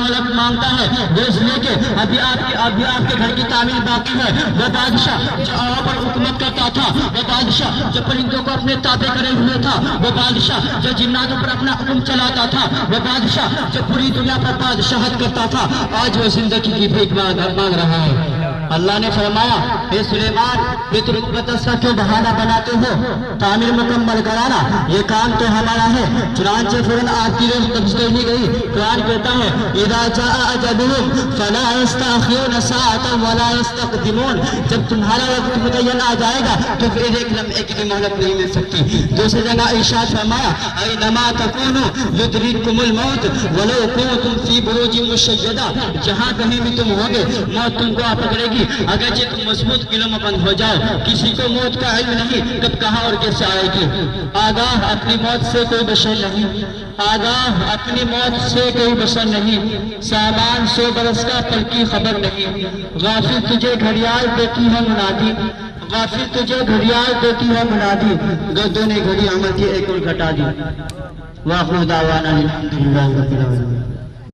مہلت مانگتا ہے وہ اس لیے کہ ابھی آپ کے گھر کی تعمیر باقی ہے۔ وہ بادشاہ جو ہوا پر حکومت کرتا تھا، وہ بادشاہ جو پرندوں کو اپنے تابع کرے ہوئے تھا، وہ بادشاہ جو جناتوں پر اپنا حکم چلاتا تھا، وہ بادشاہ جو پوری دنیا پر بادشاہت کرتا تھا، آج وہ زندگی کی بھیک مانگ رہا ہے۔ اللہ نے فرمایا اے سلیمان بیت المقدس کا کیوں بہانہ بناتے ہو؟ تعمیر مکمل کرانا یہ کام تو ہمارا ہے۔ چنانچہ فوراً آتی تبصرے گئی۔ قرآن کہتا ہے اذا جاء اجلهم فلا يستأخرون ساعة ولا يستقدمون، جب تمہارا وقت متعین آ جائے گا تو پھر ایک لمحے کی بھی مہلت نہیں مل سکتی۔ دوسری جگہ ارشاد فرمایا اینما تکونوا یدرککم الموت ولو کنتم فی بروج مشیدہ، جہاں کہیں بھی تم ہوگے موت تم کو آ پکڑے گی اگرچہ تم مضبوط قلعوں میں بند ہو جاؤ۔ کسی کو موت کا علم نہیں کب کہاں اور کیسے آئے گی۔ آگاہ اپنی موت سے کوئی بشر نہیں، آگاہ اپنی موت سے کوئی بشر نہیں، سامان 100 برس کا پل کی خبر نہیں۔ غافل تجھے گھڑیال دیتی ہے منادی، غافل تجھے گھڑیال دیتی ہے منادی، گردوں نے گھڑی عمل کی ایک اور گھٹا دی۔ وآخر دعوانا الحمدللہ رب العالمین۔